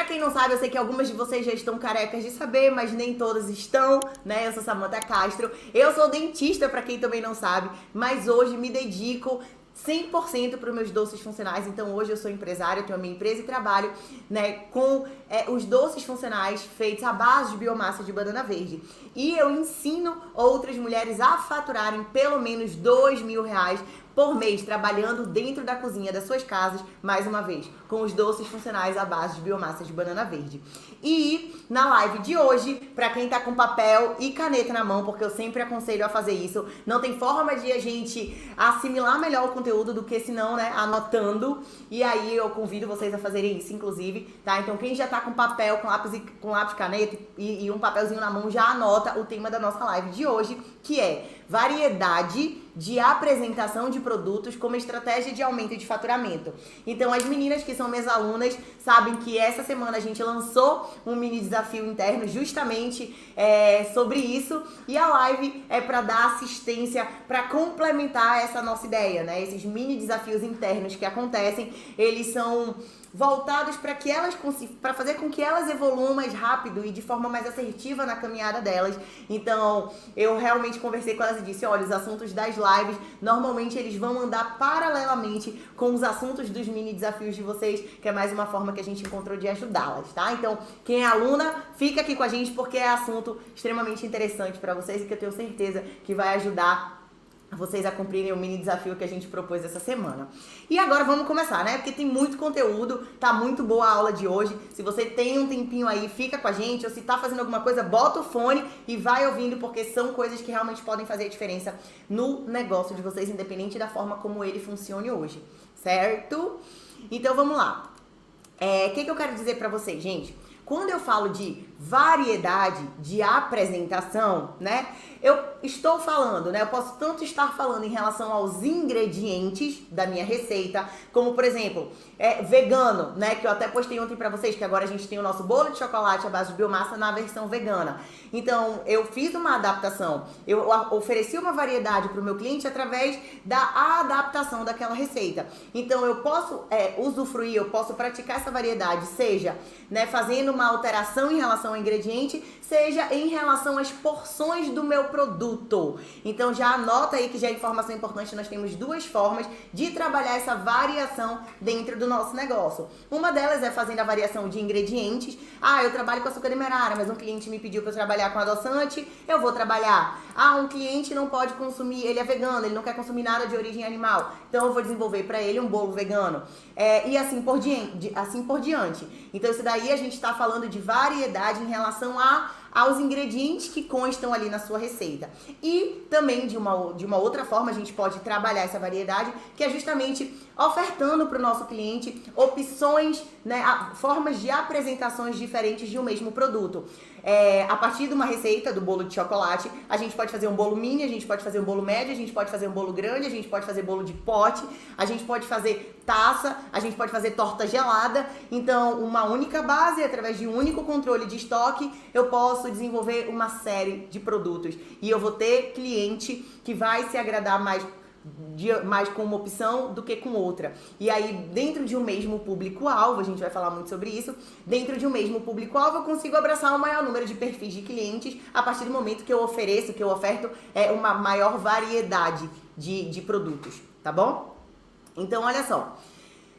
quem não sabe, eu sei que algumas de vocês já estão carecas de saber, mas nem todas estão, né? Eu sou Samantha Castro, eu sou dentista, pra quem também não sabe, mas hoje me dedico 100% para os meus doces funcionais. Então hoje eu sou empresária, eu tenho a minha empresa e trabalho, né, com os doces funcionais feitos à base de biomassa de banana verde. E eu ensino outras mulheres a faturarem pelo menos R$ 2.000 por mês, trabalhando dentro da cozinha das suas casas, mais uma vez, com os doces funcionais à base de biomassa de banana verde. E na live de hoje, pra quem tá com papel e caneta na mão, porque eu sempre aconselho a fazer isso, não tem forma de a gente assimilar melhor o conteúdo do que senão, né, anotando. E aí eu convido vocês a fazerem isso, inclusive, tá? Então quem já tá com papel, com lápis e caneta e um papelzinho na mão, já anota o tema da nossa live de hoje, que é variedade de apresentação de produtos como estratégia de aumento de faturamento. Então as meninas que são minhas alunas sabem que essa semana a gente lançou um mini desafio interno justamente sobre isso, e a live é para dar assistência, para complementar essa nossa ideia, né? Esses mini desafios internos que acontecem, eles são voltados para que elas para fazer com que elas evoluam mais rápido e de forma mais assertiva na caminhada delas. Então, eu realmente conversei com elas e disse, olha, os assuntos das lives, normalmente eles vão andar paralelamente com os assuntos dos mini desafios de vocês, que é mais uma forma que a gente encontrou de ajudá-las, tá? Então, quem é aluna, fica aqui com a gente porque é assunto extremamente interessante para vocês e que eu tenho certeza que vai ajudar vocês a cumprirem o mini desafio que a gente propôs essa semana. E agora vamos começar, né? Porque tem muito conteúdo, tá muito boa a aula de hoje. Se você tem um tempinho aí, fica com a gente, ou se tá fazendo alguma coisa, bota o fone e vai ouvindo, porque são coisas que realmente podem fazer a diferença no negócio de vocês, independente da forma como ele funcione hoje, certo? Então vamos lá. O que eu quero dizer pra vocês, gente? Quando eu falo de variedade de apresentação, né? Eu estou falando, né? Eu posso tanto estar falando em relação aos ingredientes da minha receita, como, por exemplo, vegano, né? Que eu até postei ontem pra vocês, que agora a gente tem o nosso bolo de chocolate à base de biomassa na versão vegana. Então, eu fiz uma adaptação, eu ofereci uma variedade para o meu cliente através da adaptação daquela receita. Então, eu posso usufruir, eu posso praticar essa variedade, seja, né, fazendo uma alteração em relação ao ingrediente, seja em relação às porções do meu produto. Então já anota aí que já é informação importante, nós temos duas formas de trabalhar essa variação dentro do nosso negócio. Uma delas é fazendo a variação de ingredientes. Eu trabalho com açúcar demerara, mas um cliente me pediu para eu trabalhar com adoçante, eu vou trabalhar. Um cliente não pode consumir, ele é vegano, ele não quer consumir nada de origem animal, então eu vou desenvolver para ele um bolo vegano. E assim por diante. Então isso daí a gente está falando de variedade em relação aos ingredientes que constam ali na sua receita. E também de uma outra forma a gente pode trabalhar essa variedade, que é justamente ofertando para o nosso cliente opções, né, formas de apresentações diferentes de um mesmo produto. A partir de uma receita do bolo de chocolate, a gente pode fazer um bolo mini, a gente pode fazer um bolo médio, a gente pode fazer um bolo grande, a gente pode fazer bolo de pote, a gente pode fazer taça, a gente pode fazer torta gelada. Então, uma única base, através de um único controle de estoque, eu posso desenvolver uma série de produtos. E eu vou ter cliente que vai se agradar mais com uma opção do que com outra. E aí, dentro de um mesmo público-alvo, a gente vai falar muito sobre isso, dentro de um mesmo público-alvo eu consigo abraçar um maior número de perfis de clientes a partir do momento que eu oferto uma maior variedade de produtos, tá bom? Então, olha só.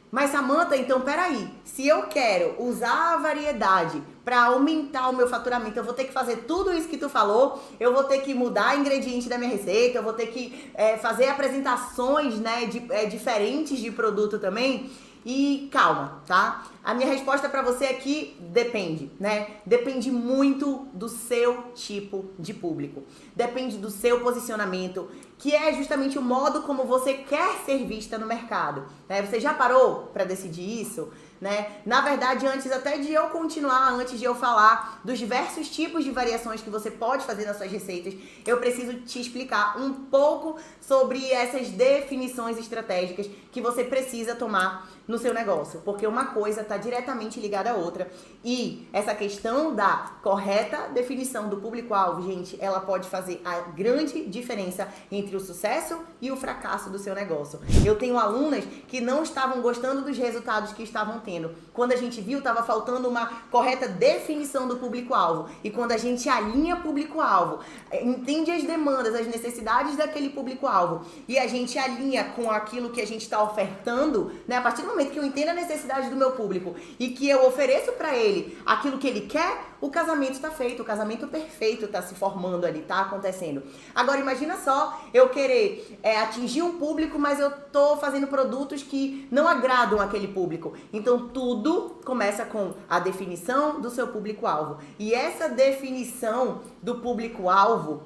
Mas, Samantha, então, peraí, se eu quero usar a variedade para aumentar o meu faturamento, eu vou ter que fazer tudo isso que tu falou, eu vou ter que mudar ingrediente da minha receita, eu vou ter que fazer apresentações, né, diferentes de produto também. E calma, tá? A minha resposta pra você aqui depende, né? Depende muito do seu tipo de público. Depende do seu posicionamento, que é justamente o modo como você quer ser vista no mercado, né? Você já parou pra decidir isso? Né? Na verdade, antes de eu falar dos diversos tipos de variações que você pode fazer nas suas receitas, eu preciso te explicar um pouco sobre essas definições estratégicas que você precisa tomar no seu negócio, porque uma coisa está diretamente ligada à outra. E essa questão da correta definição do público-alvo, gente, ela pode fazer a grande diferença entre o sucesso e o fracasso do seu negócio. Eu tenho alunas que não estavam gostando dos resultados que estavam tendo. Quando a gente viu, estava faltando uma correta definição do público-alvo. E quando a gente alinha público-alvo, entende as demandas, as necessidades daquele público-alvo, e a gente alinha com aquilo que a gente está ofertando, né? A partir do momento que eu entendo a necessidade do meu público e que eu ofereço para ele aquilo que ele quer, o casamento está feito, o casamento perfeito está se formando ali, está acontecendo. Agora imagina só eu querer atingir um público, mas eu tô fazendo produtos que não agradam aquele público. Então tudo começa com a definição do seu público-alvo. E essa definição do público-alvo,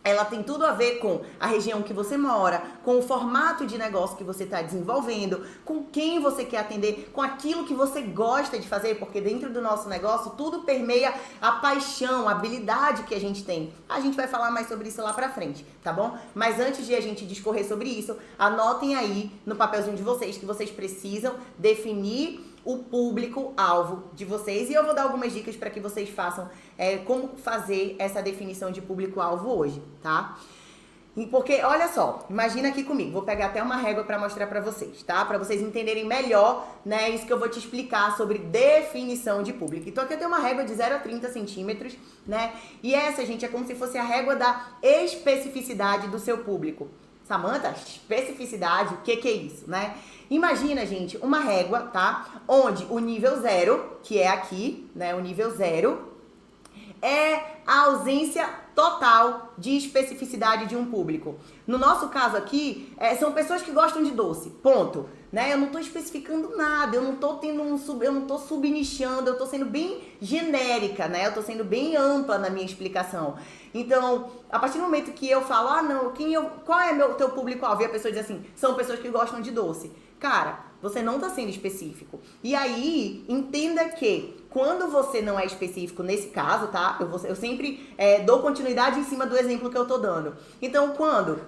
ela tem tudo a ver com a região que você mora, com o formato de negócio que você está desenvolvendo, com quem você quer atender, com aquilo que você gosta de fazer, porque dentro do nosso negócio tudo permeia a paixão, a habilidade que a gente tem. A gente vai falar mais sobre isso lá pra frente, tá bom? Mas antes de a gente discorrer sobre isso, anotem aí no papelzinho de vocês que vocês precisam definir o público-alvo de vocês. E eu vou dar algumas dicas para que vocês façam como fazer essa definição de público-alvo hoje, tá? Porque, olha só, imagina aqui comigo, vou pegar até uma régua para mostrar para vocês, tá? Para vocês entenderem melhor, né, isso que eu vou te explicar sobre definição de público. Então aqui eu tenho uma régua de 0 a 30 centímetros, né? E essa, gente, é como se fosse a régua da especificidade do seu público. Samanta, especificidade, o que é isso, né? Imagina, gente, uma régua, tá? Onde o nível 0, que é aqui, né? O nível 0 é a ausência total de especificidade de um público. No nosso caso aqui, são pessoas que gostam de doce, ponto. Né? Eu não tô especificando nada, eu não tô tendo eu não tô subnichando, eu tô sendo bem genérica, né? Eu tô sendo bem ampla na minha explicação. Então, a partir do momento que eu falo, qual é teu público-alvo? E a pessoa diz assim, são pessoas que gostam de doce. Cara, você não tá sendo específico. E aí, entenda que quando você não é específico, nesse caso, tá? Eu sempre dou continuidade em cima do exemplo que eu tô dando. Então, quando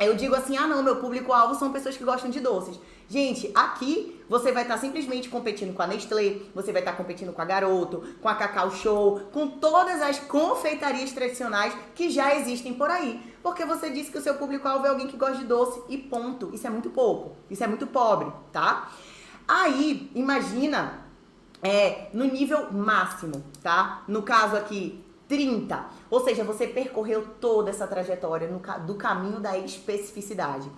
eu digo assim, meu público-alvo são pessoas que gostam de doces. Gente, aqui você vai estar simplesmente competindo com a Nestlé, você vai estar competindo com a Garoto, com a Cacau Show, com todas as confeitarias tradicionais que já existem por aí. Porque você disse que o seu público-alvo é alguém que gosta de doce e ponto. Isso é muito pouco, isso é muito pobre, tá? Aí, imagina no nível máximo, tá? No caso aqui, 30. Ou seja, você percorreu toda essa trajetória do caminho da especificidade.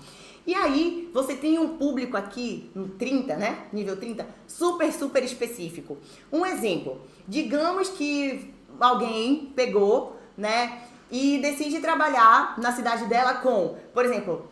E aí, você tem um público aqui, no 30, né? Nível 30, super específico. Um exemplo, digamos que alguém pegou, né? E decide trabalhar na cidade dela com, por exemplo,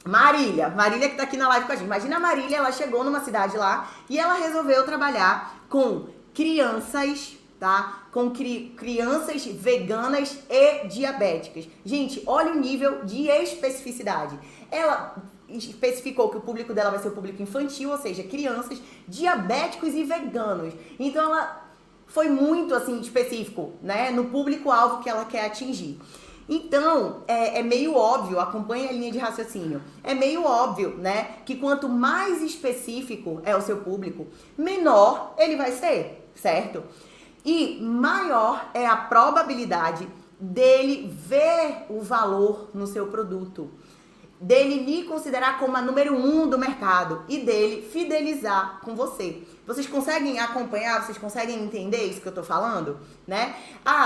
Marília que tá aqui na live com a gente. Imagina a Marília, ela chegou numa cidade lá e ela resolveu trabalhar com crianças, tá? Com crianças veganas e diabéticas. Gente, olha o nível de especificidade. Ela especificou que o público dela vai ser o público infantil, ou seja, crianças, diabéticos e veganos. Então, ela foi muito, assim, específico, né? No público-alvo que ela quer atingir. Então, é meio óbvio, acompanha a linha de raciocínio, é meio óbvio, né, que quanto mais específico é o seu público, menor ele vai ser, certo? E maior é a probabilidade dele ver o valor no seu produto, dele lhe considerar como a número 1 do mercado e dele fidelizar com você. Vocês conseguem acompanhar? Vocês conseguem entender isso que eu tô falando? Né?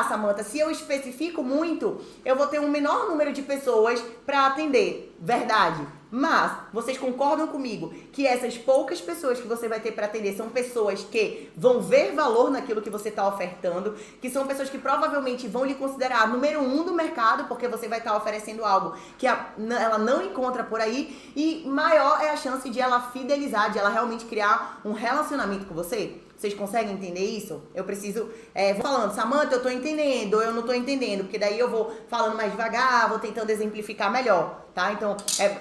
Samanta, se eu especifico muito, eu vou ter um menor número de pessoas para atender. Verdade. Mas vocês concordam comigo que essas poucas pessoas que você vai ter para atender são pessoas que vão ver valor naquilo que você está ofertando, que são pessoas que provavelmente vão lhe considerar número 1 do mercado, porque você vai estar oferecendo algo que ela não encontra por aí, e maior é a chance de ela fidelizar, de ela realmente criar um relacionamento com você. Vocês conseguem entender isso? Eu preciso... vou falando, Samanta, eu tô entendendo, ou eu não tô entendendo, porque daí eu vou falando mais devagar, vou tentando exemplificar melhor, tá? Então,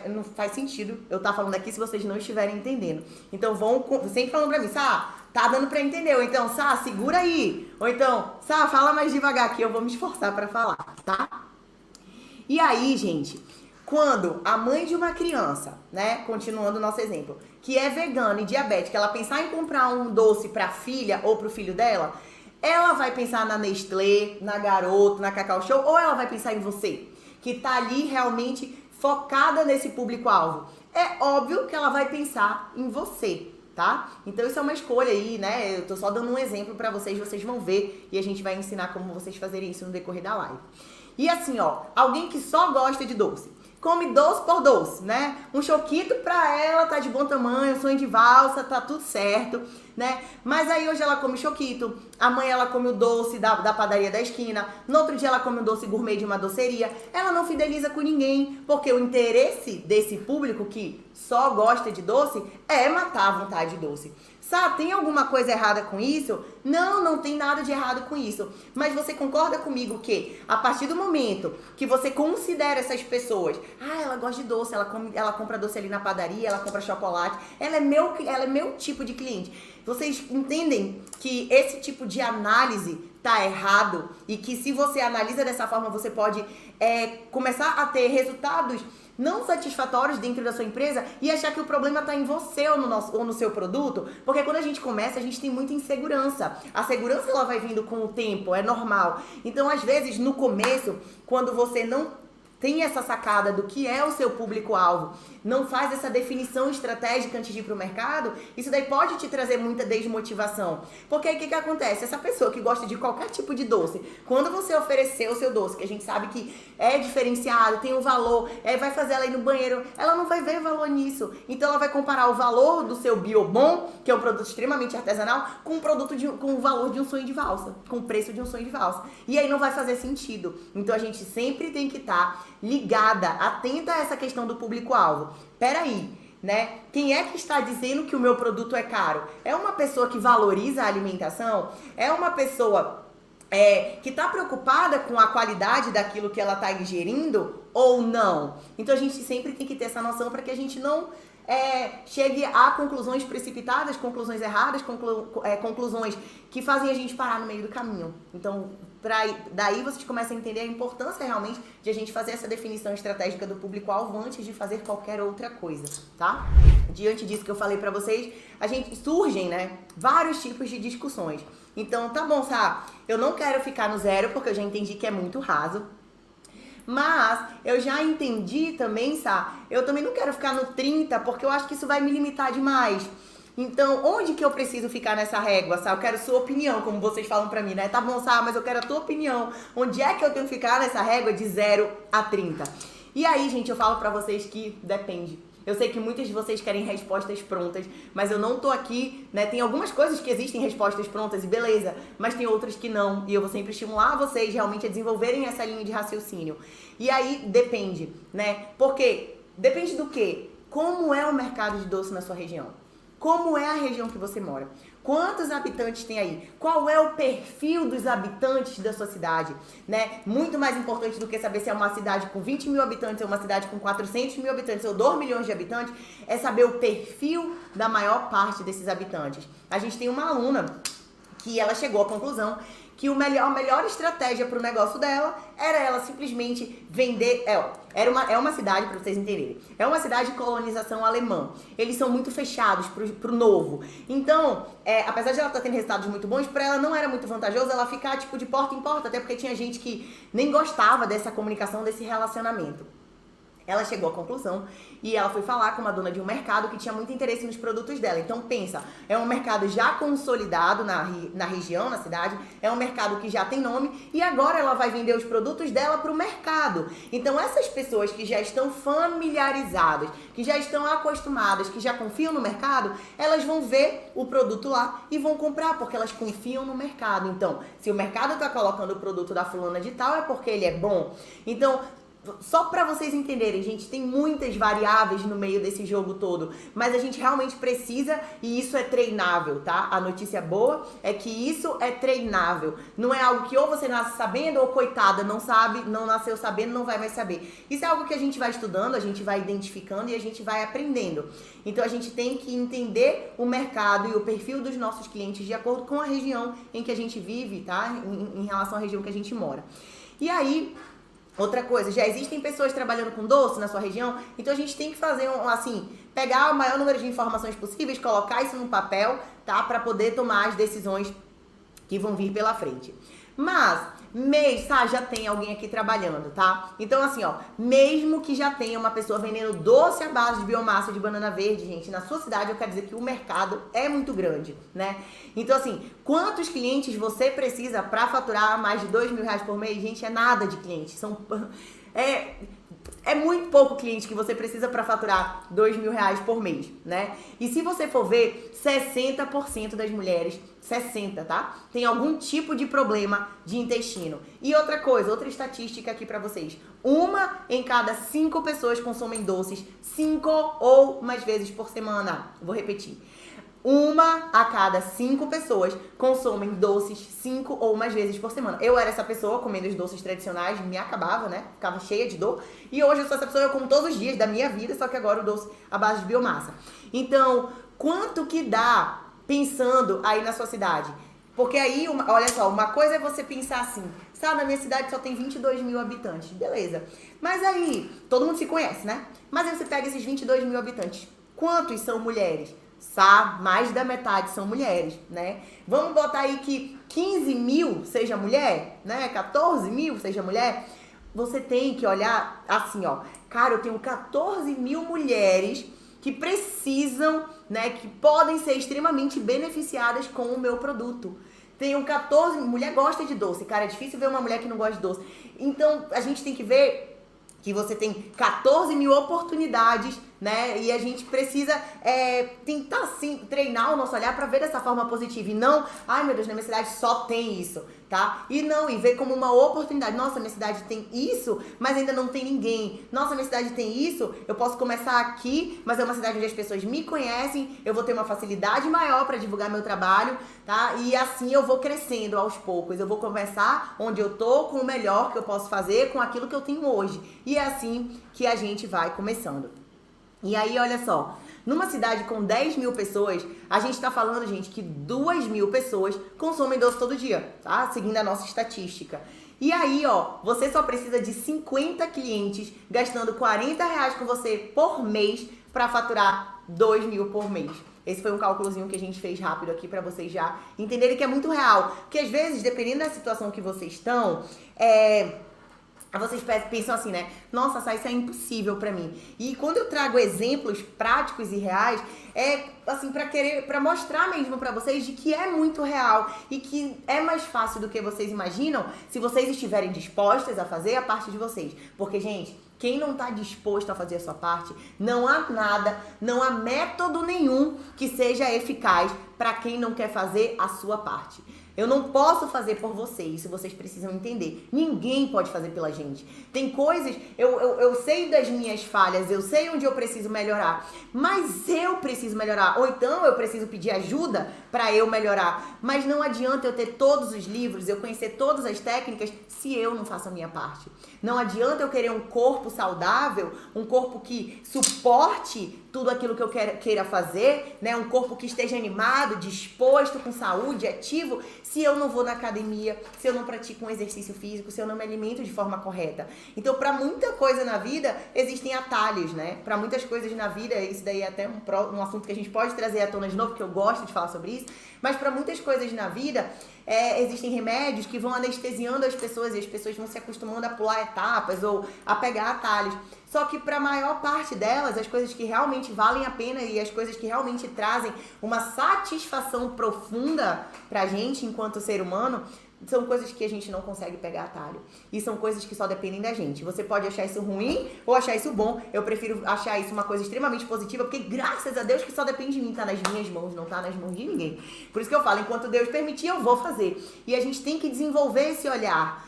não faz sentido eu estar falando aqui se vocês não estiverem entendendo. Então, vão sempre falando pra mim, Sá, tá dando pra entender, ou então, Sá, segura aí, ou então, Sá, fala mais devagar aqui, eu vou me esforçar pra falar, tá? E aí, gente, Quando a mãe de uma criança, né, continuando o nosso exemplo, que é vegana e diabética, ela pensar em comprar um doce para a filha ou para o filho dela, ela vai pensar na Nestlé, na Garoto, na Cacau Show, ou ela vai pensar em você, que tá ali realmente focada nesse público-alvo? É óbvio que ela vai pensar em você, tá? Então isso é uma escolha aí, né? Eu tô só dando um exemplo pra vocês vão ver e a gente vai ensinar como vocês fazerem isso no decorrer da live. E assim, ó, alguém que só gosta de doce, come doce por doce, né? Um choquito pra ela tá de bom tamanho, sonho de valsa, tá tudo certo, né? Mas aí hoje ela come choquito, amanhã ela come o doce da padaria da esquina, no outro dia ela come o doce gourmet de uma doceria. Ela não fideliza com ninguém, porque o interesse desse público que só gosta de doce é matar a vontade de doce. Sabe, tem alguma coisa errada com isso? Não, não tem nada de errado com isso. Mas você concorda comigo que a partir do momento que você considera essas pessoas, ela gosta de doce, ela compra doce ali na padaria, ela compra chocolate, ela é meu tipo de cliente. Vocês entendem que esse tipo de análise tá errado e que se você analisa dessa forma, você pode começar a ter resultados não satisfatórios dentro da sua empresa e achar que o problema está em você ou no seu produto, porque quando a gente começa, a gente tem muita insegurança. A segurança ela vai vindo com o tempo, é normal. Então, às vezes, no começo, quando você não tem essa sacada do que é o seu público-alvo, não faz essa definição estratégica antes de ir para o mercado, isso daí pode te trazer muita desmotivação. Porque aí o que acontece? Essa pessoa que gosta de qualquer tipo de doce, quando você oferecer o seu doce, que a gente sabe que é diferenciado, tem um valor, vai fazer ela ir no banheiro, ela não vai ver valor nisso. Então ela vai comparar o valor do seu Biobon, que é um produto extremamente artesanal, com um produto com o valor de um sonho de valsa, com o preço de um sonho de valsa. E aí não vai fazer sentido. Então a gente sempre tem que estar ligada, atenta a essa questão do público-alvo. Peraí, né? Quem é que está dizendo que o meu produto é caro? É uma pessoa que valoriza a alimentação? É uma pessoa que está preocupada com a qualidade daquilo que ela está ingerindo ou não? Então a gente sempre tem que ter essa noção para que a gente não chegue a conclusões precipitadas, conclusões erradas, conclusões que fazem a gente parar no meio do caminho. Então, daí vocês começam a entender a importância realmente de a gente fazer essa definição estratégica do público-alvo antes de fazer qualquer outra coisa, tá? Diante disso que eu falei pra vocês, surgem, né, vários tipos de discussões. Então, tá bom, Sá, eu não quero ficar no 0 porque eu já entendi que é muito raso. Mas eu já entendi também, Sá, eu também não quero ficar no 30 porque eu acho que isso vai me limitar demais. Então, onde que eu preciso ficar nessa régua, Sá? Eu quero sua opinião, como vocês falam pra mim, né? Tá bom, Sá, mas eu quero a tua opinião. Onde é que eu tenho que ficar nessa régua de 0 a 30? E aí, gente, eu falo pra vocês que depende. Eu sei que muitas de vocês querem respostas prontas, mas eu não tô aqui, né? Tem algumas coisas que existem respostas prontas e beleza, mas tem outras que não. E eu vou sempre estimular vocês realmente a desenvolverem essa linha de raciocínio. E aí depende, né? Porque depende do quê? Como é o mercado de doce na sua região? Como é a região que você mora? Quantos habitantes tem aí? Qual é o perfil dos habitantes da sua cidade? Né? Muito mais importante do que saber se é uma cidade com 20 mil habitantes, ou uma cidade com 400 mil habitantes, ou 2 milhões de habitantes, é saber o perfil da maior parte desses habitantes. A gente tem uma aluna que ela chegou à conclusão que a melhor estratégia para o negócio dela era ela simplesmente vender. É uma cidade, para vocês entenderem, é uma cidade de colonização alemã. Eles são muito fechados pro novo. Então, apesar de ela estar tendo resultados muito bons, para ela não era muito vantajoso ela ficar tipo de porta em porta, até porque tinha gente que nem gostava dessa comunicação, desse relacionamento. Ela chegou à conclusão e ela foi falar com uma dona de um mercado que tinha muito interesse nos produtos dela. Então pensa, é um mercado já consolidado na região, na cidade, é um mercado que já tem nome e agora ela vai vender os produtos dela para o mercado. Então essas pessoas que já estão familiarizadas, que já estão acostumadas, que já confiam no mercado, elas vão ver o produto lá e vão comprar, porque elas confiam no mercado. Então, se o mercado está colocando o produto da fulana de tal, é porque ele é bom. Então, só para vocês entenderem, gente, tem muitas variáveis no meio desse jogo todo, mas a gente realmente precisa e isso é treinável, tá? A notícia boa é que isso é treinável. Não é algo que ou você nasce sabendo ou coitada, não sabe, não nasceu sabendo, não vai mais saber. Isso é algo que a gente vai estudando, a gente vai identificando e a gente vai aprendendo. Então a gente tem que entender o mercado e o perfil dos nossos clientes de acordo com a região em que a gente vive, tá? Em relação à região que a gente mora. E aí, Outra coisa, já existem pessoas trabalhando com doce na sua região, então a gente tem que fazer, assim, pegar o maior número de informações possíveis, colocar isso no papel, tá? Para poder tomar as decisões que vão vir pela frente. Mas, já tem alguém aqui trabalhando, tá? Então, assim, ó, mesmo que já tenha uma pessoa vendendo doce à base de biomassa de banana verde, gente, na sua cidade, eu quero dizer que o mercado é muito grande, né? Então, assim, quantos clientes você precisa para faturar mais de R$2.000 por mês? Gente, é nada de clientes. É muito pouco cliente que você precisa para faturar R$2.000 por mês, né? E se você for ver, 60% das mulheres, 60, tá? Tem algum tipo de problema de intestino. E outra coisa, outra estatística aqui para vocês. 1 em cada 5 pessoas consomem doces 5 ou mais vezes por semana. Vou repetir. 1 a cada 5 pessoas consomem doces 5 ou mais vezes por semana. Eu era essa pessoa comendo os doces tradicionais, me acabava, né? Ficava cheia de dor. E hoje eu sou essa pessoa, eu como todos os dias da minha vida, só que agora o doce à base de biomassa. Então, quanto que dá pensando aí na sua cidade? Porque aí, olha só, uma coisa é você pensar assim, sabe, na minha cidade só tem 22.000 habitantes, beleza. Mas aí, todo mundo se conhece, né? Mas aí você pega esses 22.000 habitantes, quantos são mulheres? Mais da metade são mulheres, né? Vamos botar aí que 15.000 seja mulher, né? 14.000 seja mulher. Você tem que olhar assim, ó. Cara, eu tenho 14.000 mulheres que precisam, né? Que podem ser extremamente beneficiadas com o meu produto. Tenho 14... Mulher gosta de doce, cara. É difícil ver uma mulher que não gosta de doce. Então, a gente tem que ver que você tem 14.000 oportunidades, né? E a gente precisa tentar, sim, treinar o nosso olhar para ver dessa forma positiva. E não, ai meu Deus, na minha cidade só tem isso, tá? E não, e ver como uma oportunidade. Nossa, minha cidade tem isso, mas ainda não tem ninguém. Nossa, minha cidade tem isso, eu posso começar aqui, mas é uma cidade onde as pessoas me conhecem, eu vou ter uma facilidade maior para divulgar meu trabalho, tá? E assim eu vou crescendo aos poucos. Eu vou começar onde eu tô, com o melhor que eu posso fazer, com aquilo que eu tenho hoje. E é assim que a gente vai começando. E aí, olha só, numa cidade com 10.000 pessoas, a gente tá falando, gente, que 2.000 pessoas consomem doce todo dia, tá? Seguindo a nossa estatística. E aí, ó, você só precisa de 50 clientes gastando R$40 com você por mês para faturar 2.000 por mês. Esse foi um cálculozinho que a gente fez rápido aqui para vocês já entenderem que é muito real. Porque às vezes, dependendo da situação que vocês estão, vocês pensam assim, né? Nossa, Sá, isso é impossível pra mim. E quando eu trago exemplos práticos e reais, é assim, pra mostrar mesmo pra vocês de que é muito real e que é mais fácil do que vocês imaginam se vocês estiverem dispostas a fazer a parte de vocês. Porque, gente, quem não tá disposto a fazer a sua parte, não há nada, não há método nenhum que seja eficaz pra quem não quer fazer a sua parte. Eu não posso fazer por vocês, isso vocês precisam entender. Ninguém pode fazer pela gente. Tem coisas, eu sei das minhas falhas, eu sei onde eu preciso melhorar, mas eu preciso melhorar. Ou então eu preciso pedir ajuda para eu melhorar. Mas não adianta eu ter todos os livros, eu conhecer todas as técnicas, se eu não faço a minha parte. Não adianta eu querer um corpo saudável, um corpo que suporte tudo aquilo que eu queira fazer, né? Um corpo que esteja animado, disposto, com saúde, ativo, se eu não vou na academia, se eu não pratico um exercício físico, se eu não me alimento de forma correta. Então, para muita coisa na vida, existem atalhos, né? Para muitas coisas na vida, isso daí é até um assunto que a gente pode trazer à tona de novo, porque eu gosto de falar sobre isso, mas para muitas coisas na vida, existem remédios que vão anestesiando as pessoas e as pessoas vão se acostumando a pular etapas ou a pegar atalhos. Só que para a maior parte delas, as coisas que realmente valem a pena e as coisas que realmente trazem uma satisfação profunda pra gente enquanto ser humano, são coisas que a gente não consegue pegar atalho. E são coisas que só dependem da gente. Você pode achar isso ruim ou achar isso bom. Eu prefiro achar isso uma coisa extremamente positiva, porque graças a Deus que só depende de mim, tá nas minhas mãos, não tá nas mãos de ninguém. Por isso que eu falo, enquanto Deus permitir, eu vou fazer. E a gente tem que desenvolver esse olhar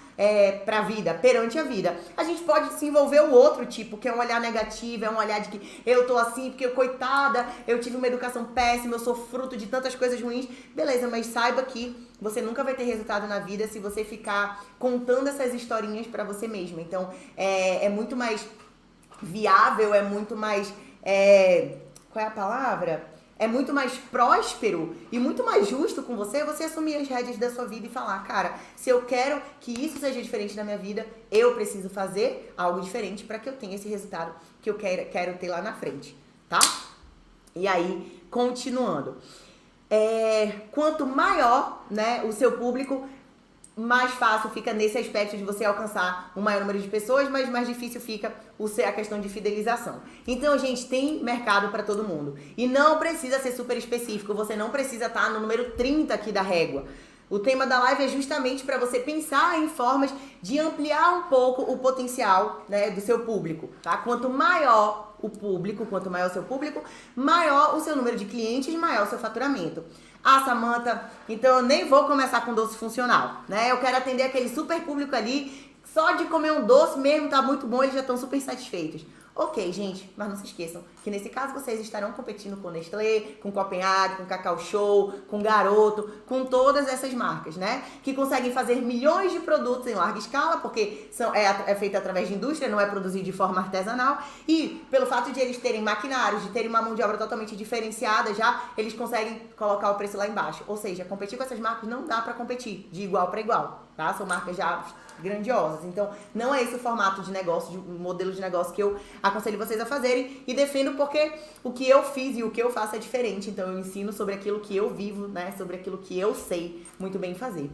pra vida, perante a vida. A gente pode desenvolver o outro tipo, que é um olhar negativo, é um olhar de que eu tô assim porque coitada, eu tive uma educação péssima, eu sou fruto de tantas coisas ruins. Beleza, mas saiba que você nunca vai ter resultado na vida se você ficar contando essas historinhas pra você mesma. Então, é muito mais viável, é muito mais... qual é a palavra? é muito mais próspero e muito mais justo com você assumir as rédeas da sua vida e falar, cara, se eu quero que isso seja diferente na minha vida, eu preciso fazer algo diferente para que eu tenha esse resultado que eu quero ter lá na frente, tá? E aí, continuando. Quanto maior, né, o seu público, mais fácil fica nesse aspecto de você alcançar um maior número de pessoas, mas mais difícil fica a questão de fidelização. Então, gente, tem mercado para todo mundo. E não precisa ser super específico, você não precisa estar no número 30 aqui da régua. O tema da live é justamente para você pensar em formas de ampliar um pouco o potencial, né, do seu público, tá? Quanto maior o público, quanto maior o seu público, maior o seu número de clientes, maior o seu faturamento. Ah, Samantha, então eu nem vou começar com doce funcional, né? Eu quero atender aquele super público ali, só de comer um doce mesmo tá muito bom, eles já estão super satisfeitos. Ok, gente, mas não se esqueçam que nesse caso vocês estarão competindo com Nestlé, com Copenhague, com Cacau Show, com Garoto, com todas essas marcas, né? Que conseguem fazer milhões de produtos em larga escala, porque é feito através de indústria, não é produzido de forma artesanal. E pelo fato de eles terem maquinários, de terem uma mão de obra totalmente diferenciada já, eles conseguem colocar o preço lá embaixo. Ou seja, competir com essas marcas não dá pra competir de igual para igual, tá? São marcas já grandiosas. Então, não é esse o formato de negócio, o modelo de negócio que eu aconselho vocês a fazerem e defendo porque o que eu fiz e o que eu faço é diferente. Então, eu ensino sobre aquilo que eu vivo, né? Sobre aquilo que eu sei muito bem fazer.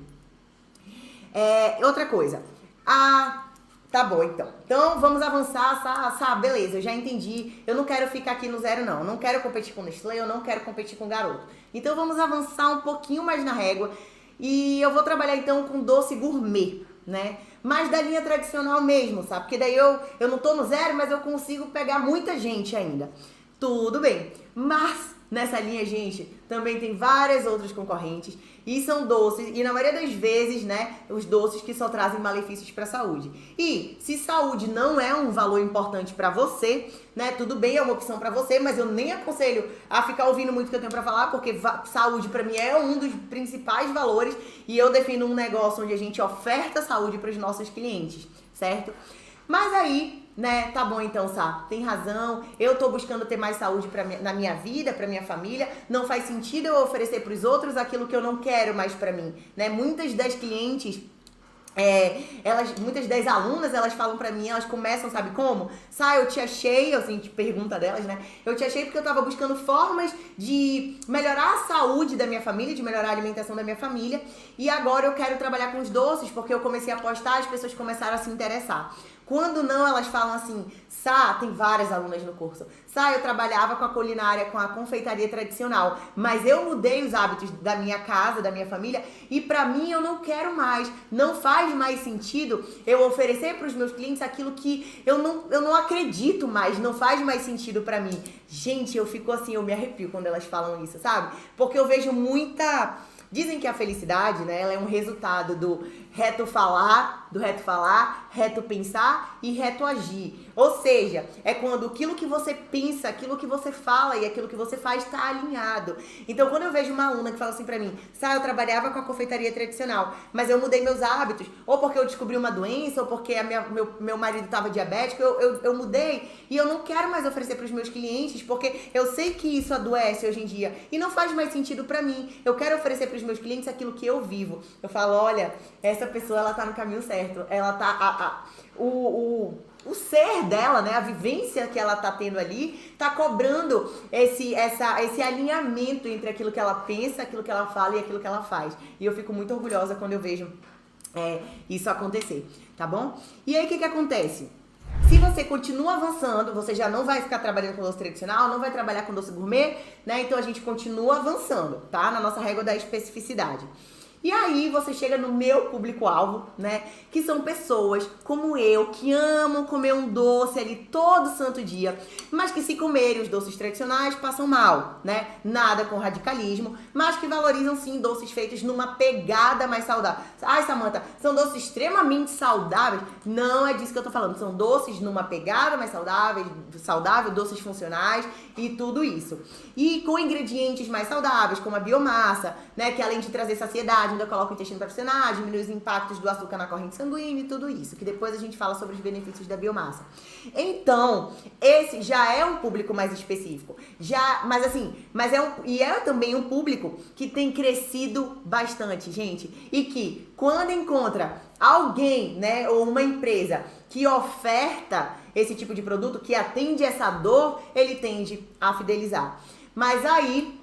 Outra coisa. Tá bom, então. Então, vamos avançar, beleza, eu já entendi. Eu não quero ficar aqui no zero, não. Eu não quero competir com Nestlé, eu não quero competir com Garoto. Então, vamos avançar um pouquinho mais na régua e eu vou trabalhar, então, com doce gourmet, né? Mas da linha tradicional mesmo, sabe? Porque daí eu não tô no zero, mas eu consigo pegar muita gente ainda. Tudo bem. Mas nessa linha, gente, também tem várias outras concorrentes e são doces, e na maioria das vezes, né, os doces que só trazem malefícios para a saúde. E se saúde não é um valor importante para você, né, tudo bem, é uma opção para você, mas eu nem aconselho a ficar ouvindo muito o que eu tenho para falar, porque saúde para mim é um dos principais valores e eu defino um negócio onde a gente oferta saúde para os nossos clientes, certo? Mas aí, né, tá bom então, Sá, tem razão, eu tô buscando ter mais saúde na minha vida, pra minha família, não faz sentido eu oferecer pros outros aquilo que eu não quero mais pra mim, né? Muitas das clientes, muitas das alunas, elas falam pra mim, elas começam, sabe como? Sá, eu te achei, assim, pergunta delas, né? Eu te achei porque eu tava buscando formas de melhorar a saúde da minha família, de melhorar a alimentação da minha família, e agora eu quero trabalhar com os doces, porque eu comecei a postar, as pessoas começaram a se interessar. Quando não, elas falam assim, Sá, tem várias alunas no curso, Sá, eu trabalhava com a culinária, com a confeitaria tradicional, mas eu mudei os hábitos da minha casa, da minha família, e pra mim eu não quero mais, não faz mais sentido eu oferecer pros meus clientes aquilo que eu não acredito mais, não faz mais sentido pra mim. Gente, eu fico assim, eu me arrepio quando elas falam isso, sabe? Porque eu vejo muita... Dizem que a felicidade, né, ela é um resultado do reto falar, reto pensar e reto agir. Ou seja, é quando aquilo que você pensa, aquilo que você fala e aquilo que você faz está alinhado. Então, quando eu vejo uma aluna que fala assim pra mim, Sá, eu trabalhava com a confeitaria tradicional, mas eu mudei meus hábitos, ou porque eu descobri uma doença, ou porque meu marido estava diabético, eu mudei e eu não quero mais oferecer para os meus clientes, porque eu sei que isso adoece hoje em dia e não faz mais sentido pra mim. Eu quero oferecer para os meus clientes aquilo que eu vivo. Eu falo, olha, essa pessoa, ela tá no caminho certo. Ela tá... O ser dela, né, a vivência que ela tá tendo ali, tá cobrando esse alinhamento entre aquilo que ela pensa, aquilo que ela fala e aquilo que ela faz. E eu fico muito orgulhosa quando eu vejo isso acontecer, tá bom? E aí, o que acontece? Se você continua avançando, você já não vai ficar trabalhando com doce tradicional, não vai trabalhar com doce gourmet, né? Então, a gente continua avançando, tá? Na nossa régua da especificidade. E aí você chega no meu público-alvo, né? Que são pessoas como eu, que amam comer um doce ali todo santo dia, mas que se comerem os doces tradicionais passam mal, né? Nada com radicalismo, mas que valorizam sim doces feitos numa pegada mais saudável. Ai, Samantha, são doces extremamente saudáveis? Não é disso que eu tô falando. São doces numa pegada mais saudável, doces funcionais e tudo isso. E com ingredientes mais saudáveis, como a biomassa, né? Que além de trazer saciedade, ajuda a colocar o intestino para funcionar, diminui os impactos do açúcar na corrente sanguínea e tudo isso, que depois a gente fala sobre os benefícios da biomassa. Então, esse já é um público mais específico. É também um público que tem crescido bastante, gente, e que quando encontra alguém, né, ou uma empresa que oferta esse tipo de produto, que atende essa dor, ele tende a fidelizar. Mas aí,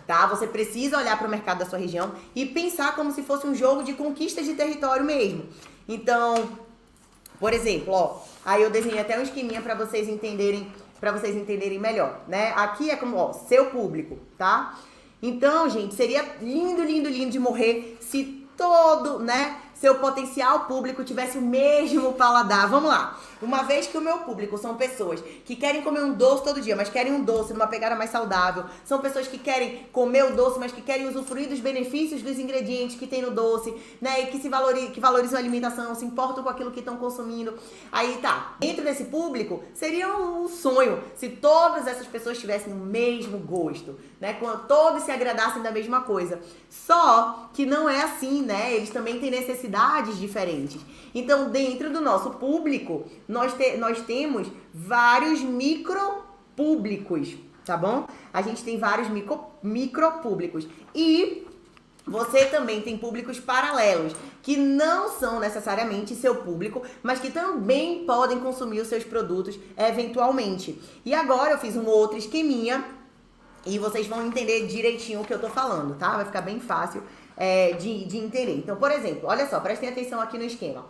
tá, você precisa olhar para o mercado da sua região e pensar como se fosse um jogo de conquista de território mesmo. Então, por exemplo, ó, aí eu desenhei até um esqueminha para vocês entenderem melhor, né? Aqui é como, ó, seu público, tá? Então, gente, seria lindo, lindo, lindo de morrer se todo, né, seu potencial público tivesse o mesmo paladar. Vamos lá. Uma vez que o meu público são pessoas que querem comer um doce todo dia, mas querem um doce numa pegada mais saudável. São pessoas que querem comer o doce, mas que querem usufruir dos benefícios dos ingredientes que tem no doce, né? E que valorizam a alimentação, se importam com aquilo que estão consumindo. Aí tá. Dentro desse público, seria um sonho se todas essas pessoas tivessem o mesmo gosto, né? Quando todos se agradassem da mesma coisa. Só que não é assim, né? Eles também têm necessidades diferentes. Então, dentro do nosso público, nós temos vários micropúblicos, tá bom? A gente tem vários micropúblicos. E você também tem públicos paralelos, que não são necessariamente seu público, mas que também podem consumir os seus produtos eventualmente. E agora eu fiz um outro esqueminha e vocês vão entender direitinho o que eu tô falando, tá? Vai ficar bem fácil de entender. Então, por exemplo, olha só, prestem atenção aqui no esquema.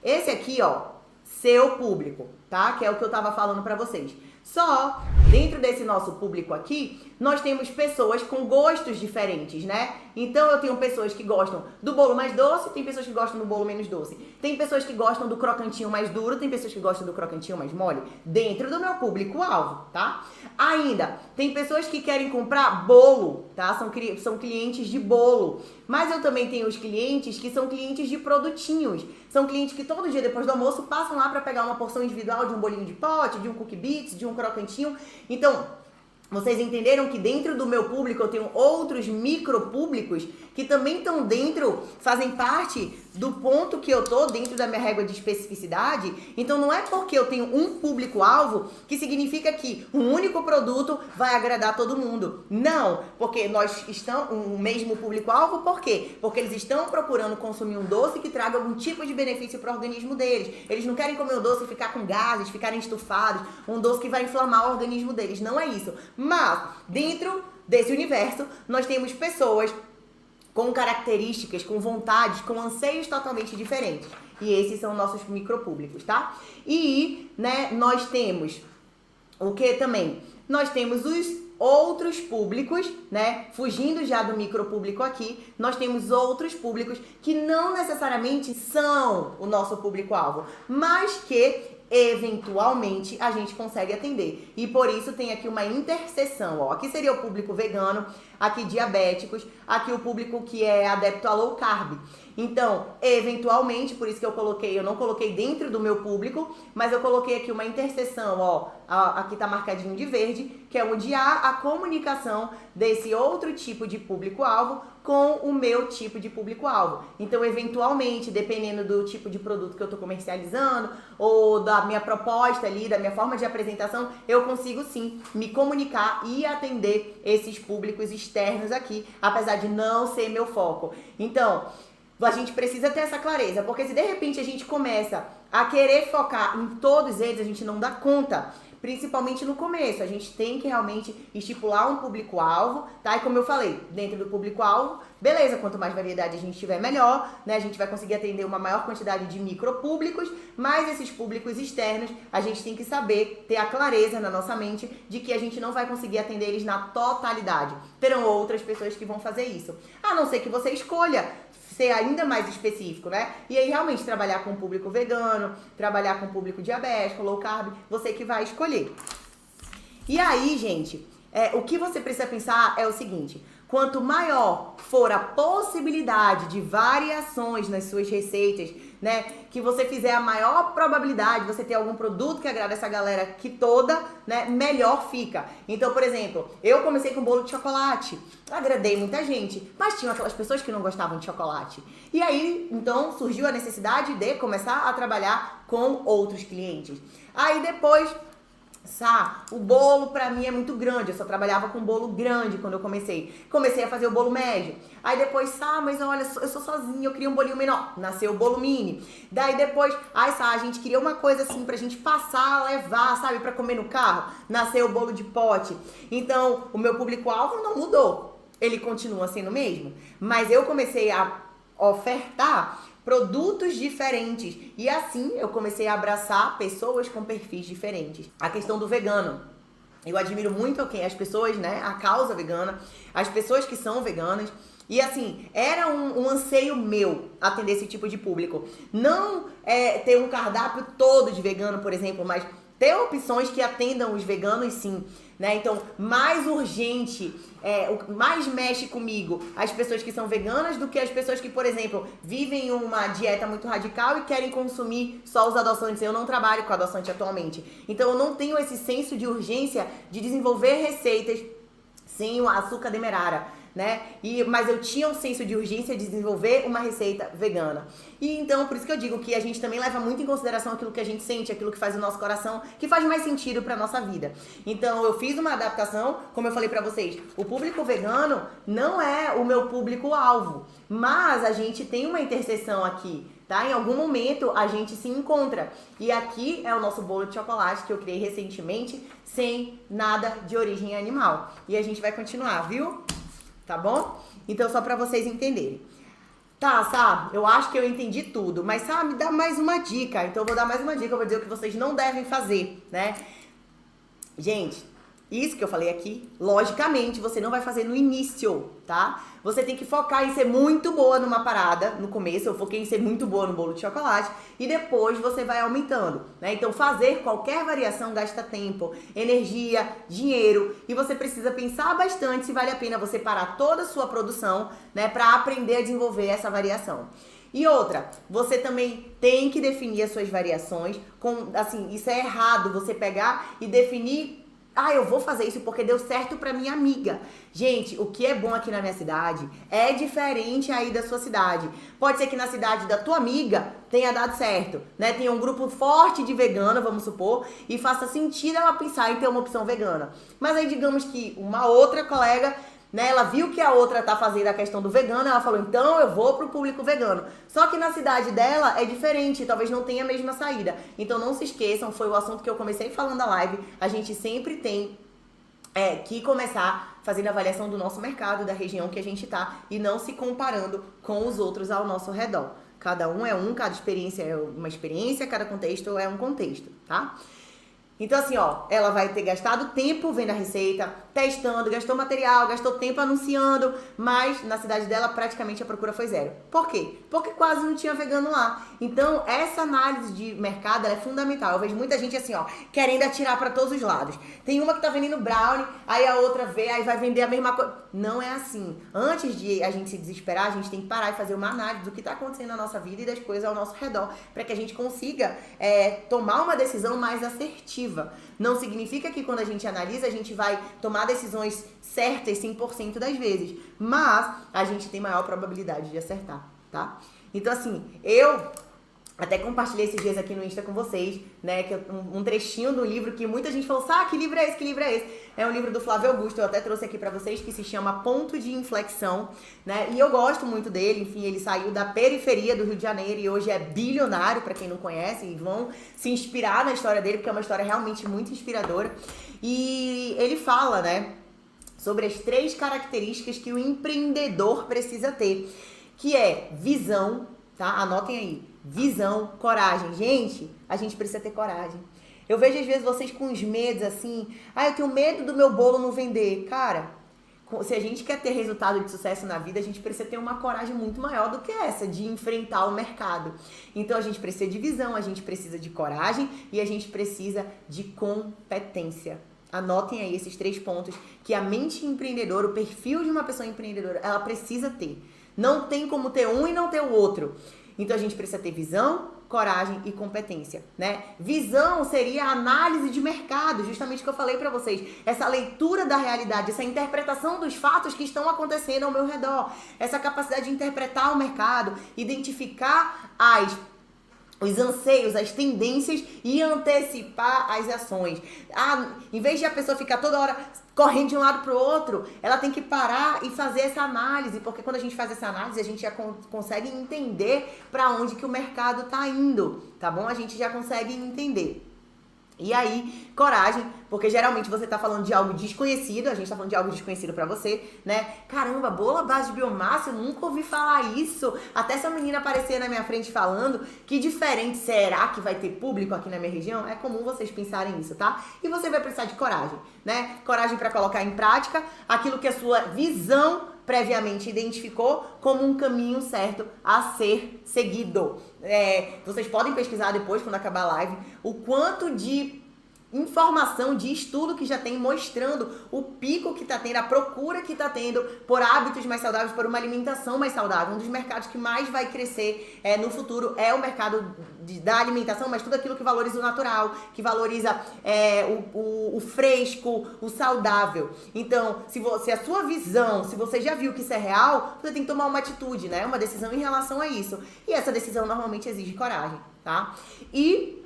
Esse aqui, ó, seu público, tá? Que é o que eu tava falando pra vocês. Só dentro desse nosso público aqui, nós temos pessoas com gostos diferentes, né? Então eu tenho pessoas que gostam do bolo mais doce, tem pessoas que gostam do bolo menos doce. Tem pessoas que gostam do crocantinho mais duro, tem pessoas que gostam do crocantinho mais mole. Dentro do meu público-alvo, tá? Ainda, tem pessoas que querem comprar bolo, tá? São clientes de bolo. Mas eu também tenho os clientes que são clientes de produtinhos. São clientes que todo dia depois do almoço passam lá para pegar uma porção individual de um bolinho de pote, de um cookie bits, de um crocantinho. Então, vocês entenderam que dentro do meu público eu tenho outros micropúblicos que também estão dentro, fazem parte do ponto que eu tô dentro da minha régua de especificidade. Então não é porque eu tenho um público-alvo que significa que um único produto vai agradar todo mundo. Não, porque nós estamos o mesmo público-alvo, por quê? Porque eles estão procurando consumir um doce que traga algum tipo de benefício para o organismo deles. Eles não querem comer um doce e ficar com gases, ficarem estufados, um doce que vai inflamar o organismo deles. Não é isso. Mas dentro desse universo nós temos pessoas com características, com vontades, com anseios totalmente diferentes. E esses são nossos micropúblicos, tá? E, né, nós temos o que também? Nós temos os outros públicos, né? Fugindo já do micropúblico aqui, nós temos outros públicos que não necessariamente são o nosso público-alvo, mas que eventualmente a gente consegue atender. E por isso tem aqui uma interseção, ó. Aqui seria o público vegano, aqui diabéticos, aqui o público que é adepto a low carb. Então, eventualmente, por isso que eu não coloquei dentro do meu público, mas eu coloquei aqui uma interseção, ó, aqui tá marcadinho de verde, que é onde há a comunicação desse outro tipo de público-alvo com o meu tipo de público-alvo. Então, eventualmente, dependendo do tipo de produto que eu tô comercializando, ou da minha proposta ali, da minha forma de apresentação, eu consigo sim me comunicar e atender esses públicos externos aqui, apesar de não ser meu foco. Então, a gente precisa ter essa clareza, porque se de repente a gente começa a querer focar em todos eles, a gente não dá conta. Principalmente no começo, a gente tem que realmente estipular um público-alvo, tá? E como eu falei, dentro do público-alvo, beleza, quanto mais variedade a gente tiver, melhor, né? A gente vai conseguir atender uma maior quantidade de micropúblicos, mas esses públicos externos, a gente tem que saber, ter a clareza na nossa mente de que a gente não vai conseguir atender eles na totalidade. Terão outras pessoas que vão fazer isso. A não ser que você escolha ser ainda mais específico, né? E aí realmente trabalhar com o público vegano, trabalhar com o público diabético, low carb, você que vai escolher. E aí, gente, o que você precisa pensar é o seguinte: quanto maior for a possibilidade de variações nas suas receitas, né, que você fizer a maior probabilidade de você ter algum produto que agrada essa galera que toda, né, melhor fica. Então, por exemplo, eu comecei com bolo de chocolate, agradei muita gente, mas tinha aquelas pessoas que não gostavam de chocolate. E aí, então, surgiu a necessidade de começar a trabalhar com outros clientes. Aí depois, o bolo pra mim é muito grande, eu só trabalhava com bolo grande quando eu comecei. Comecei a fazer o bolo médio. Aí depois, mas olha, eu sou sozinha, eu queria um bolinho menor. Nasceu o bolo mini. Daí depois, a gente queria uma coisa assim pra gente passar, levar, sabe, pra comer no carro. Nasceu o bolo de pote. Então, o meu público-alvo não mudou. Ele continua sendo o mesmo. Mas eu comecei a ofertar produtos diferentes. E assim eu comecei a abraçar pessoas com perfis diferentes. A questão do vegano. Eu admiro muito as pessoas, né? A causa vegana, as pessoas que são veganas. E assim, era um anseio meu atender esse tipo de público. Não ter um cardápio todo de vegano, por exemplo, mas ter opções que atendam os veganos, sim. Né? Então, mais urgente, mais mexe comigo as pessoas que são veganas do que as pessoas que, por exemplo, vivem uma dieta muito radical e querem consumir só os adoçantes. Eu não trabalho com adoçante atualmente. Então, eu não tenho esse senso de urgência de desenvolver receitas sem o açúcar demerara, né? Mas eu tinha um senso de urgência de desenvolver uma receita vegana. E então, por isso que eu digo que a gente também leva muito em consideração aquilo que a gente sente, aquilo que faz o nosso coração, que faz mais sentido pra nossa vida. Então, eu fiz uma adaptação, como eu falei pra vocês, o público vegano não é o meu público-alvo, mas a gente tem uma interseção aqui, tá? Em algum momento a gente se encontra. E aqui é o nosso bolo de chocolate que eu criei recentemente, sem nada de origem animal. E a gente vai continuar, viu? Tá bom? Então, só pra vocês entenderem. Tá, eu acho que eu entendi tudo, mas me dá mais uma dica. Então, eu vou dar mais uma dica, eu vou dizer o que vocês não devem fazer, né? Gente, isso que eu falei aqui, logicamente, você não vai fazer no início, tá? Você tem que focar em ser muito boa numa parada. No começo, eu foquei em ser muito boa no bolo de chocolate. E depois você vai aumentando, né? Então, fazer qualquer variação gasta tempo, energia, dinheiro. E você precisa pensar bastante se vale a pena você parar toda a sua produção, né? Pra aprender a desenvolver essa variação. E outra, você também tem que definir as suas variações. Isso é errado, você pegar e definir... eu vou fazer isso porque deu certo pra minha amiga. Gente, o que é bom aqui na minha cidade é diferente aí da sua cidade. Pode ser que na cidade da tua amiga tenha dado certo, né? Tenha um grupo forte de vegana, vamos supor, e faça sentido ela pensar em ter uma opção vegana. Mas aí digamos que uma outra colega, né, ela viu que a outra tá fazendo a questão do vegano, ela falou, então eu vou pro público vegano. Só que na cidade dela é diferente, talvez não tenha a mesma saída. Então não se esqueçam, foi o assunto que eu comecei falando na live, a gente sempre tem que começar fazendo a avaliação do nosso mercado, da região que a gente tá, e não se comparando com os outros ao nosso redor. Cada um é cada experiência é uma experiência, cada contexto é um contexto, tá? Então assim, ela vai ter gastado tempo vendo a receita, testando, gastou material, gastou tempo anunciando, mas na cidade dela praticamente a procura foi zero. Por quê? Porque quase não tinha vegano lá. Então essa análise de mercado é fundamental. Eu vejo muita gente assim, querendo atirar para todos os lados. Tem uma que tá vendendo brownie, aí a outra aí vai vender a mesma coisa. Não é assim. Antes de a gente se desesperar, a gente tem que parar e fazer uma análise do que tá acontecendo na nossa vida e das coisas ao nosso redor, para que a gente consiga tomar uma decisão mais assertiva. Não significa que quando a gente analisa, a gente vai tomar decisões certas 100% das vezes. Mas a gente tem maior probabilidade de acertar, tá? Então, assim, eu até compartilhei esses dias aqui no Insta com vocês, né? Que um trechinho do livro que muita gente falou, que livro é esse? Que livro é esse? É um livro do Flávio Augusto, eu até trouxe aqui pra vocês, que se chama Ponto de Inflexão, né? E eu gosto muito dele, enfim, ele saiu da periferia do Rio de Janeiro e hoje é bilionário, pra quem não conhece, e vão se inspirar na história dele, porque é uma história realmente muito inspiradora. E ele fala, né, sobre as 3 características que o empreendedor precisa ter, que é visão, tá? Anotem aí. Visão, coragem. Gente, a gente precisa ter coragem. Eu vejo às vezes vocês com os medos assim, eu tenho medo do meu bolo não vender. Cara, se a gente quer ter resultado de sucesso na vida, a gente precisa ter uma coragem muito maior do que essa de enfrentar o mercado. Então a gente precisa de visão, a gente precisa de coragem e a gente precisa de competência. Anotem aí esses 3 pontos que a mente empreendedora, o perfil de uma pessoa empreendedora, ela precisa ter. Não tem como ter um e não ter o outro. Então a gente precisa ter visão, coragem e competência, né? Visão seria a análise de mercado, justamente o que eu falei para vocês. Essa leitura da realidade, essa interpretação dos fatos que estão acontecendo ao meu redor. Essa capacidade de interpretar o mercado, identificar os anseios, as tendências e antecipar as ações. Em vez de a pessoa ficar toda hora correndo de um lado para o outro, ela tem que parar e fazer essa análise, porque quando a gente faz essa análise, a gente já consegue entender para onde que o mercado está indo, tá bom? A gente já consegue entender. E aí, coragem, porque geralmente você tá falando de algo desconhecido, a gente tá falando de algo desconhecido pra você, né? Caramba, bolo à base de biomassa, eu nunca ouvi falar isso. Até essa menina aparecer na minha frente falando, que diferente, será que vai ter público aqui na minha região? É comum vocês pensarem isso, tá? E você vai precisar de coragem, né? Coragem pra colocar em prática aquilo que a sua visão previamente identificou como um caminho certo a ser seguido. Vocês podem pesquisar depois, quando acabar a live, o quanto de informação, de estudo que já tem mostrando o pico que está tendo, a procura que está tendo por hábitos mais saudáveis, por uma alimentação mais saudável. Um dos mercados que mais vai crescer no futuro é o mercado da alimentação, mas tudo aquilo que valoriza o natural, que valoriza o fresco, o saudável. Então, se a sua visão, se você já viu que isso é real, você tem que tomar uma atitude, né? Uma decisão em relação a isso. E essa decisão normalmente exige coragem, tá? E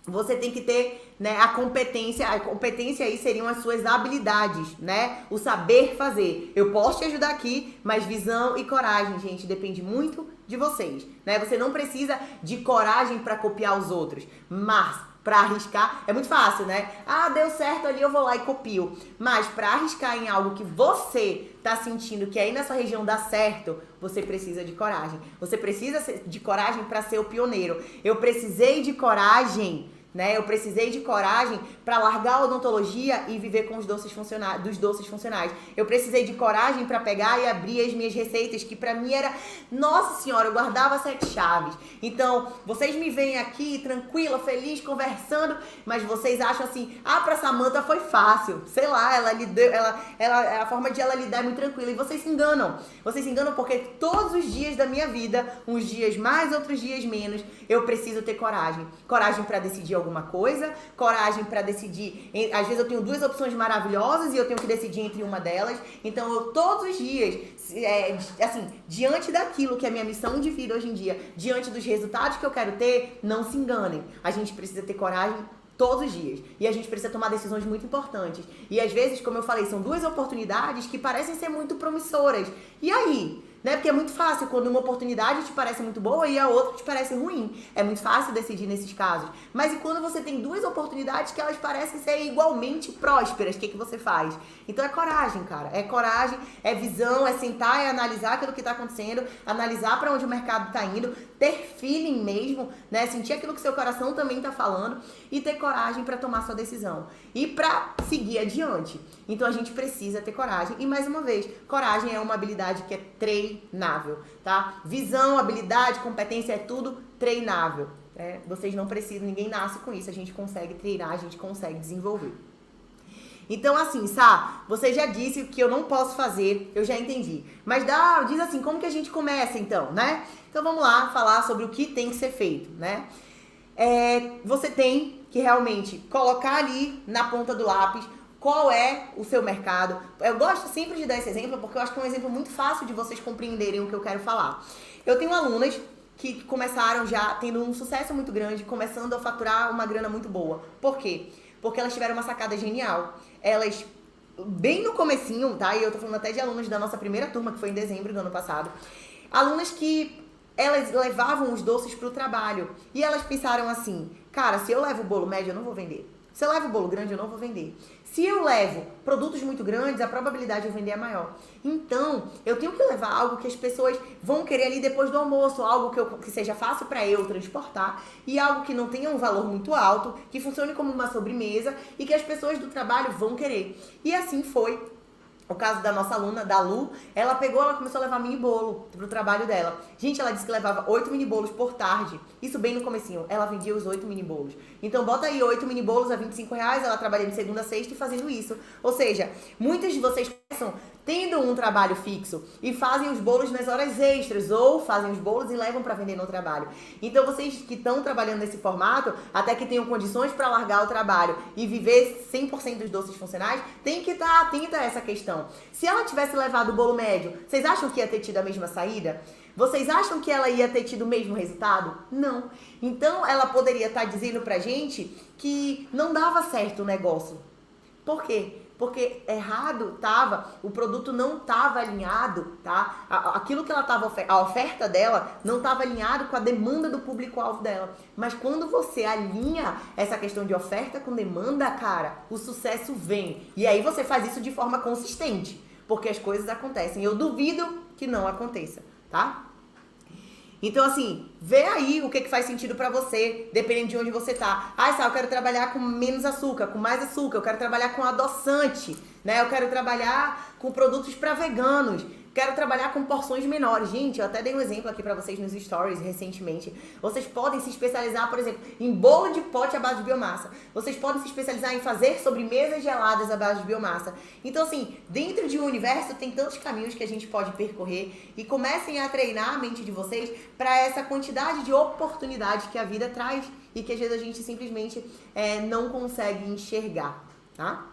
você tem que ter, né, a competência aí seriam as suas habilidades, né? O saber fazer. Eu posso te ajudar aqui, mas visão e coragem, gente, depende muito de vocês, né? Você não precisa de coragem para copiar os outros, mas para arriscar é muito fácil, né? Deu certo ali, eu vou lá e copio. Mas para arriscar em algo que você tá sentindo que aí na sua região dá certo, você precisa de coragem. Você precisa de coragem para ser o pioneiro. Eu precisei de coragem, né? Eu precisei de coragem para largar a odontologia e viver com os doces funcionais. Eu precisei de coragem para pegar e abrir as minhas receitas, que para mim era, nossa senhora, eu guardava 7 chaves. Então, vocês me veem aqui tranquila, feliz, conversando, mas vocês acham assim, pra Samantha foi fácil. Sei lá, a forma de ela lidar é muito tranquila. E vocês se enganam. Vocês se enganam porque todos os dias da minha vida, uns dias mais, outros dias menos, eu preciso ter coragem. Coragem para decidir alguma coisa, coragem para decidir. Às vezes eu tenho 2 opções maravilhosas e eu tenho que decidir entre uma delas. Então eu todos os dias, assim, diante daquilo que é a minha missão de vida hoje em dia, diante dos resultados que eu quero ter, não se enganem. A gente precisa ter coragem todos os dias. E a gente precisa tomar decisões muito importantes. E às vezes, como eu falei, são 2 oportunidades que parecem ser muito promissoras. E aí? Né? Porque é muito fácil quando uma oportunidade te parece muito boa e a outra te parece ruim. É muito fácil decidir nesses casos. Mas e quando você tem 2 oportunidades que elas parecem ser igualmente prósperas, o que você faz? Então é coragem, cara. É coragem, é visão, é sentar e analisar aquilo que está acontecendo, analisar para onde o mercado está indo, ter feeling mesmo, né? Sentir aquilo que seu coração também está falando e ter coragem para tomar sua decisão. E para seguir adiante. Então a gente precisa ter coragem. E mais uma vez, coragem é uma habilidade que é treinável, tá? Visão, habilidade, competência é tudo treinável. Vocês não precisam, ninguém nasce com isso. A gente consegue treinar, a gente consegue desenvolver. Então assim, Sá, você já disse que eu não posso fazer, eu já entendi. Mas diz assim, como que a gente começa então, né? Então vamos lá falar sobre o que tem que ser feito, né? Você tem que realmente colocar ali na ponta do lápis qual é o seu mercado. Eu gosto sempre de dar esse exemplo porque eu acho que é um exemplo muito fácil de vocês compreenderem o que eu quero falar. Eu tenho alunas que começaram já tendo um sucesso muito grande, começando a faturar uma grana muito boa. Por quê? Porque elas tiveram uma sacada genial. Elas, bem no comecinho, tá? E eu tô falando até de alunas da nossa primeira turma, que foi em dezembro do ano passado. Alunas que elas levavam os doces pro trabalho. E elas pensaram assim, cara, se eu levo o bolo médio, eu não vou vender. Se eu levo o bolo grande, eu não vou vender. Se eu levo produtos muito grandes, a probabilidade de eu vender é maior. Então, eu tenho que levar algo que as pessoas vão querer ali depois do almoço, algo que seja fácil para eu transportar e algo que não tenha um valor muito alto, que funcione como uma sobremesa e que as pessoas do trabalho vão querer. E assim foi O caso da nossa aluna, da Lu, ela começou a levar mini bolo pro trabalho dela. Gente, ela disse que levava 8 mini bolos por tarde. Isso bem no comecinho. Ela vendia os 8 mini bolos. Então, bota aí 8 mini bolos a R$25, ela trabalhando de segunda a sexta e fazendo isso. Ou seja, muitas de vocês começam tendo um trabalho fixo e fazem os bolos nas horas extras ou fazem os bolos e levam para vender no trabalho. Então, vocês que estão trabalhando nesse formato, até que tenham condições para largar o trabalho e viver 100% dos doces funcionais, tem que estar atenta a essa questão. Se ela tivesse levado o bolo médio, vocês acham que ia ter tido a mesma saída? Vocês acham que ela ia ter tido o mesmo resultado? Não. Então, ela poderia estar dizendo pra gente que não dava certo o negócio. Por quê? Porque errado tava, o produto não estava alinhado, tá? Aquilo que ela tava, a oferta dela não estava alinhado com a demanda do público-alvo dela. Mas quando você alinha essa questão de oferta com demanda, cara, o sucesso vem. E aí você faz isso de forma consistente, porque as coisas acontecem. Eu duvido que não aconteça, tá? Então, assim, vê aí o que faz sentido pra você, dependendo de onde você tá. Ah, Sá, eu quero trabalhar com menos açúcar, com mais açúcar, eu quero trabalhar com adoçante, né? Eu quero trabalhar com produtos pra veganos, quero trabalhar com porções menores. Gente, eu até dei um exemplo aqui pra vocês nos stories recentemente. Vocês podem se especializar, por exemplo, em bolo de pote à base de biomassa. Vocês podem se especializar em fazer sobremesas geladas à base de biomassa. Então, assim, dentro de um universo tem tantos caminhos que a gente pode percorrer e comecem a treinar a mente de vocês para essa quantidade de oportunidades que a vida traz e que às vezes a gente simplesmente não consegue enxergar, tá?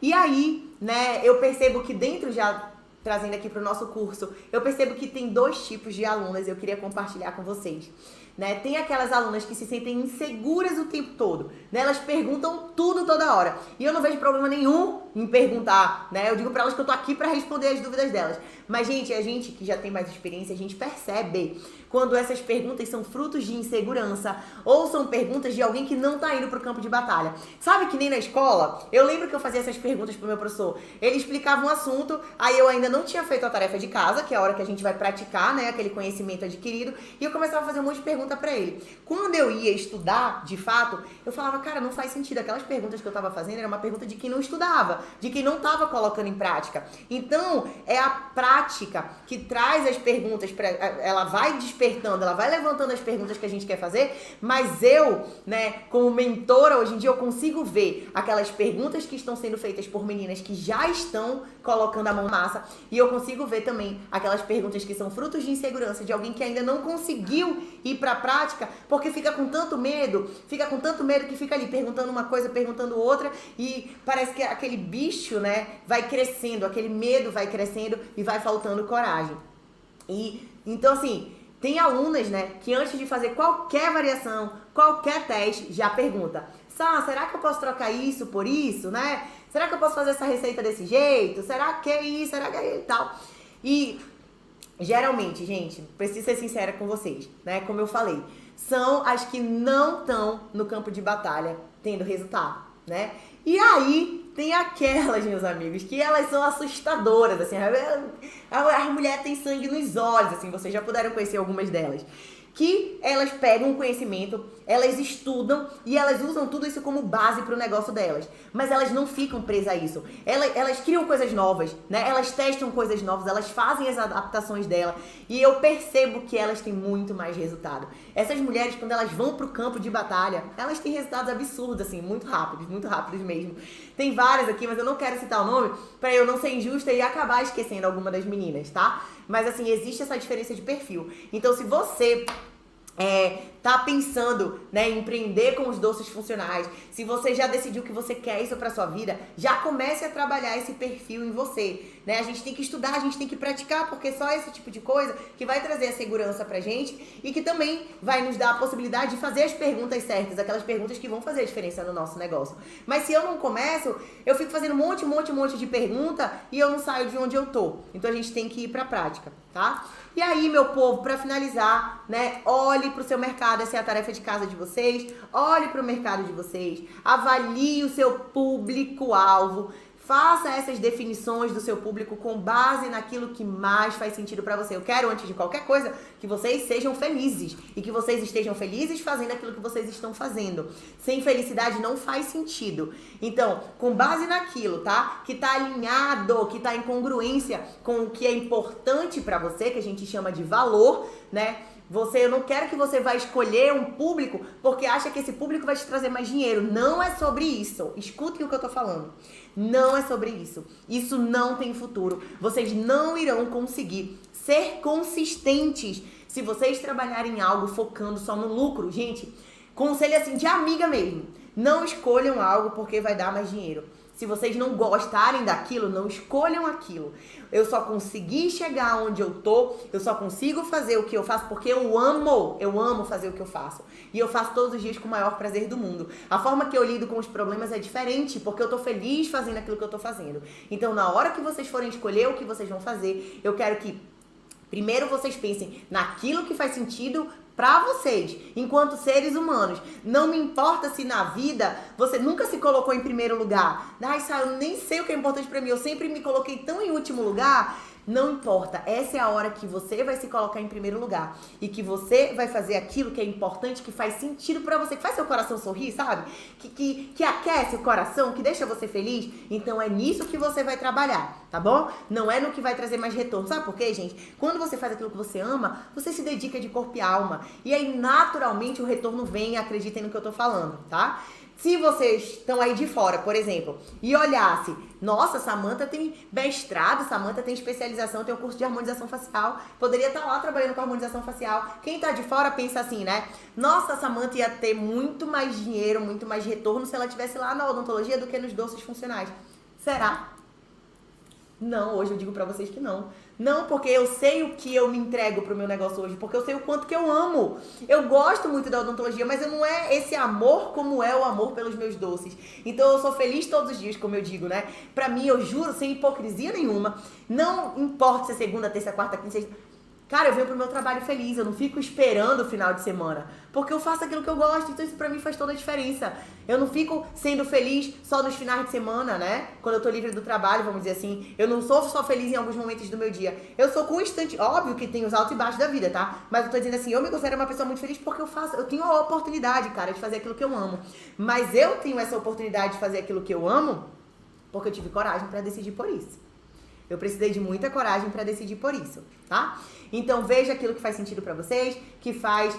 E aí, né, eu percebo que dentro já trazendo aqui para o nosso curso, eu percebo que tem 2 tipos de alunas, eu queria compartilhar com vocês. Né? Tem aquelas alunas que se sentem inseguras o tempo todo, né? Elas perguntam tudo toda hora. E eu não vejo problema nenhum em perguntar, né? Eu digo para elas que eu tô aqui para responder as dúvidas delas. Mas, gente, a gente que já tem mais experiência, a gente percebe quando essas perguntas são frutos de insegurança ou são perguntas de alguém que não tá indo pro campo de batalha. Sabe que nem na escola, eu lembro que eu fazia essas perguntas pro meu professor. Ele explicava um assunto, aí eu ainda não tinha feito a tarefa de casa, que é a hora que a gente vai praticar, né, aquele conhecimento adquirido, e eu começava a fazer um monte de pergunta pra ele. Quando eu ia estudar, de fato, eu falava, cara, não faz sentido. Aquelas perguntas que eu tava fazendo era uma pergunta de quem não estudava, de quem não tava colocando em prática. Então, é a prática que traz as perguntas, ela vai despertando, ela vai levantando as perguntas que a gente quer fazer, mas eu, né, como mentora, hoje em dia eu consigo ver aquelas perguntas que estão sendo feitas por meninas que já estão colocando a mão na massa, e eu consigo ver também aquelas perguntas que são frutos de insegurança de alguém que ainda não conseguiu ir pra prática, porque fica com tanto medo que fica ali perguntando uma coisa, perguntando outra, e parece que aquele bicho, né, vai crescendo, aquele medo vai crescendo e vai faltando coragem. E então, assim, tem alunas, né, que antes de fazer qualquer variação, qualquer teste, já pergunta: Sá, será que eu posso trocar isso por isso, né? Será que eu posso fazer essa receita desse jeito? Será que é isso? Será que é isso? Tal. E geralmente, gente, preciso ser sincera com vocês, né? Como eu falei, são as que não estão no campo de batalha tendo resultado, né? E aí tem aquelas, meus amigos, que elas são assustadoras, assim, a mulher tem sangue nos olhos, assim, vocês já puderam conhecer algumas delas. Que elas pegam um conhecimento, elas estudam e elas usam tudo isso como base para o negócio delas. Mas elas não ficam presas a isso. Elas criam coisas novas, né? Elas testam coisas novas, elas fazem as adaptações dela. E eu percebo que elas têm muito mais resultado. Essas mulheres, quando elas vão pro campo de batalha, elas têm resultados absurdos, assim, muito rápidos mesmo. Tem várias aqui, mas eu não quero citar o nome para eu não ser injusta e acabar esquecendo alguma das meninas, tá? Mas assim, existe essa diferença de perfil. Então, se você tá pensando, né, em empreender com os doces funcionais, se você já decidiu que você quer isso pra sua vida, já comece a trabalhar esse perfil em você, né? A gente tem que estudar, a gente tem que praticar, porque só esse tipo de coisa que vai trazer a segurança pra gente e que também vai nos dar a possibilidade de fazer as perguntas certas, aquelas perguntas que vão fazer a diferença no nosso negócio. Mas se eu não começo, eu fico fazendo um monte de pergunta e eu não saio de onde eu tô. Então a gente tem que ir pra prática, tá? E aí, meu povo, pra finalizar, né, olhe pro seu mercado, essa é a tarefa de casa de vocês, olhe pro mercado de vocês, avalie o seu público-alvo, faça essas definições do seu público com base naquilo que mais faz sentido para você. Eu quero, antes de qualquer coisa, que vocês sejam felizes e que vocês estejam felizes fazendo aquilo que vocês estão fazendo. Sem felicidade não faz sentido. Então, com base naquilo, tá? Que tá alinhado, que tá em congruência com o que é importante para você, que a gente chama de valor, né? Eu não quero que você vá escolher um público porque acha que esse público vai te trazer mais dinheiro. Não é sobre isso. Escutem o que eu tô falando. Não é sobre isso. Isso não tem futuro. Vocês não irão conseguir ser consistentes se vocês trabalharem em algo focando só no lucro. Gente, conselho assim de amiga mesmo. Não escolham algo porque vai dar mais dinheiro. Se vocês não gostarem daquilo, não escolham aquilo. Eu só consegui chegar onde eu tô, eu só consigo fazer o que eu faço porque eu amo fazer o que eu faço. E eu faço todos os dias com o maior prazer do mundo. A forma que eu lido com os problemas é diferente, porque eu tô feliz fazendo aquilo que eu tô fazendo. Então, na hora que vocês forem escolher o que vocês vão fazer, eu quero que primeiro vocês pensem naquilo que faz sentido pra vocês, enquanto seres humanos. Não me importa se na vida você nunca se colocou em primeiro lugar. Ai, eu nem sei o que é importante pra mim, eu sempre me coloquei tão em último lugar. Não importa, essa é a hora que você vai se colocar em primeiro lugar e que você vai fazer aquilo que é importante, que faz sentido pra você, que faz seu coração sorrir, sabe? Que aquece o coração, que deixa você feliz. Então é nisso que você vai trabalhar, tá bom? Não é no que vai trazer mais retorno. Sabe por quê, gente? Quando você faz aquilo que você ama, você se dedica de corpo e alma. E aí, naturalmente, o retorno vem, acreditem no que eu tô falando, tá? Se vocês estão aí de fora, por exemplo, e olhasse, nossa, Samantha tem mestrado, Samantha tem especialização, tem um curso de harmonização facial, poderia estar lá trabalhando com harmonização facial. Quem tá de fora pensa assim, né? Nossa, Samantha ia ter muito mais dinheiro, muito mais retorno se ela estivesse lá na odontologia do que nos doces funcionais. Será? Não, hoje eu digo pra vocês que não. Não, porque eu sei o que eu me entrego pro meu negócio hoje, porque eu sei o quanto que eu amo. Eu gosto muito da odontologia, mas eu não é esse amor como é o amor pelos meus doces. Então eu sou feliz todos os dias, como eu digo, né? Pra mim, eu juro, sem hipocrisia nenhuma, não importa se é segunda, terça, quarta, quinta, sexta. Cara, eu venho pro meu trabalho feliz, eu não fico esperando o final de semana, porque eu faço aquilo que eu gosto, então isso pra mim faz toda a diferença. Eu não fico sendo feliz só nos finais de semana, né? Quando eu tô livre do trabalho, vamos dizer assim. Eu não sou só feliz em alguns momentos do meu dia. Eu sou constante, óbvio que tem os altos e baixos da vida, tá? Mas eu tô dizendo assim, eu me considero uma pessoa muito feliz porque eu tenho a oportunidade, cara, de fazer aquilo que eu amo. Mas eu tenho essa oportunidade de fazer aquilo que eu amo porque eu tive coragem pra decidir por isso. Eu precisei de muita coragem pra decidir por isso, tá? Então veja aquilo que faz sentido pra vocês, que faz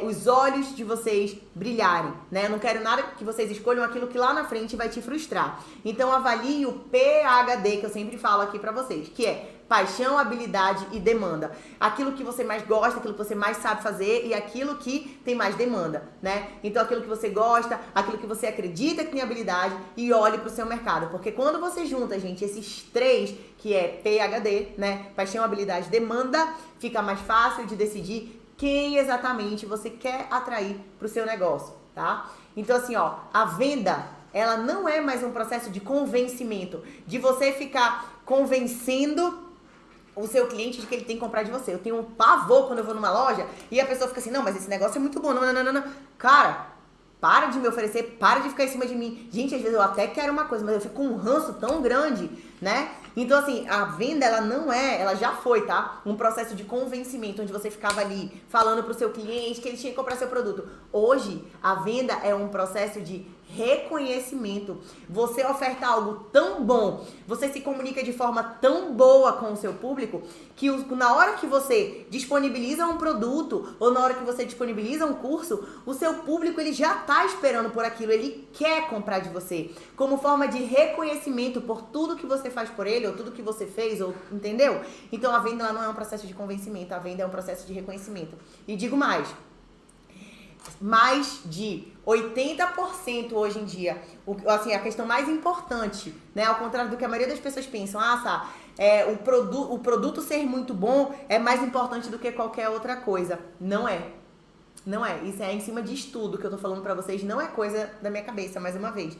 os olhos de vocês brilharem, né? Eu não quero nada que vocês escolham aquilo que lá na frente vai te frustrar. Então avalie o PHD, que eu sempre falo aqui pra vocês, que é paixão, habilidade e demanda. Aquilo que você mais gosta, aquilo que você mais sabe fazer e aquilo que tem mais demanda, né? Então aquilo que você gosta, aquilo que você acredita que tem habilidade e olhe pro seu mercado. Porque quando você junta, gente, esses três, que é PHD, né? Paixão, habilidade, demanda, fica mais fácil de decidir quem exatamente você quer atrair pro seu negócio, tá? Então assim, ó, a venda, ela não é mais um processo de convencimento, de você ficar convencendo o seu cliente de que ele tem que comprar de você. Eu tenho um pavor quando eu vou numa loja e a pessoa fica assim, não, mas esse negócio é muito bom, não. Cara, para de me oferecer, para de ficar em cima de mim. Gente, às vezes eu até quero uma coisa, mas eu fico com um ranço tão grande, né? Então, assim, a venda, ela já foi, tá? Um processo de convencimento, onde você ficava ali falando pro seu cliente que ele tinha que comprar seu produto. Hoje, a venda é um processo de reconhecimento. Você oferta algo tão bom, você se comunica de forma tão boa com o seu público, que na hora que você disponibiliza um produto, ou na hora que você disponibiliza um curso, o seu público, ele já tá esperando por aquilo, ele quer comprar de você, como forma de reconhecimento por tudo que você faz por ele, ou tudo que você fez, ou entendeu? Então a venda, ela não é um processo de convencimento, a venda é um processo de reconhecimento. E digo mais de 80% hoje em dia, assim, a questão mais importante, né, ao contrário do que a maioria das pessoas pensam, o produto ser muito bom é mais importante do que qualquer outra coisa. Não é. Não é. Isso é em cima de estudo que eu tô falando pra vocês, não é coisa da minha cabeça, mais uma vez.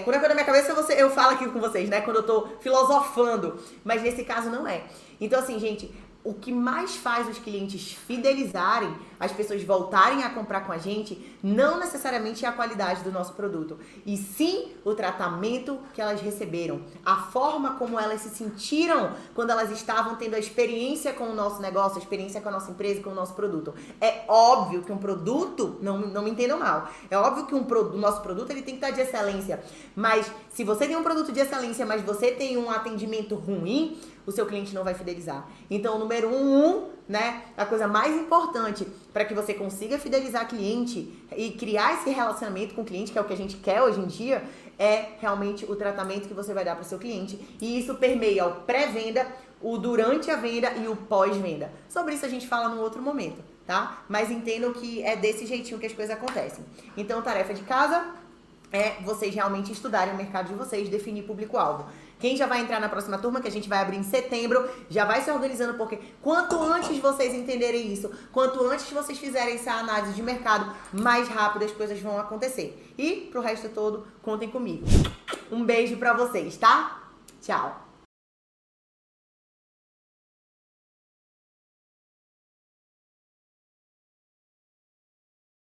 Quando é coisa da minha cabeça, eu falo aqui com vocês, né, quando eu tô filosofando, mas nesse caso não é. Então, assim, gente, o que mais faz os clientes fidelizarem, as pessoas voltarem a comprar com a gente, não necessariamente é a qualidade do nosso produto, e sim o tratamento que elas receberam, a forma como elas se sentiram quando elas estavam tendo a experiência com o nosso negócio, a experiência com a nossa empresa, com o nosso produto. É óbvio que um produto, não me entendam mal, é óbvio que o nosso produto ele tem que estar de excelência, mas se você tem um produto de excelência, mas você tem um atendimento ruim, o seu cliente não vai fidelizar. Então, número né, a coisa mais importante para que você consiga fidelizar cliente e criar esse relacionamento com o cliente, que é o que a gente quer hoje em dia, é realmente o tratamento que você vai dar para o seu cliente. E isso permeia o pré-venda, o durante a venda e o pós-venda. Sobre isso a gente fala num outro momento, tá? Mas entendam que é desse jeitinho que as coisas acontecem. Então, tarefa de casa é vocês realmente estudarem o mercado de vocês, definir público-alvo. Quem já vai entrar na próxima turma, que a gente vai abrir em setembro, já vai se organizando, porque quanto antes vocês entenderem isso, quanto antes vocês fizerem essa análise de mercado, mais rápido as coisas vão acontecer. E pro resto todo, contem comigo. Um beijo pra vocês, tá? Tchau!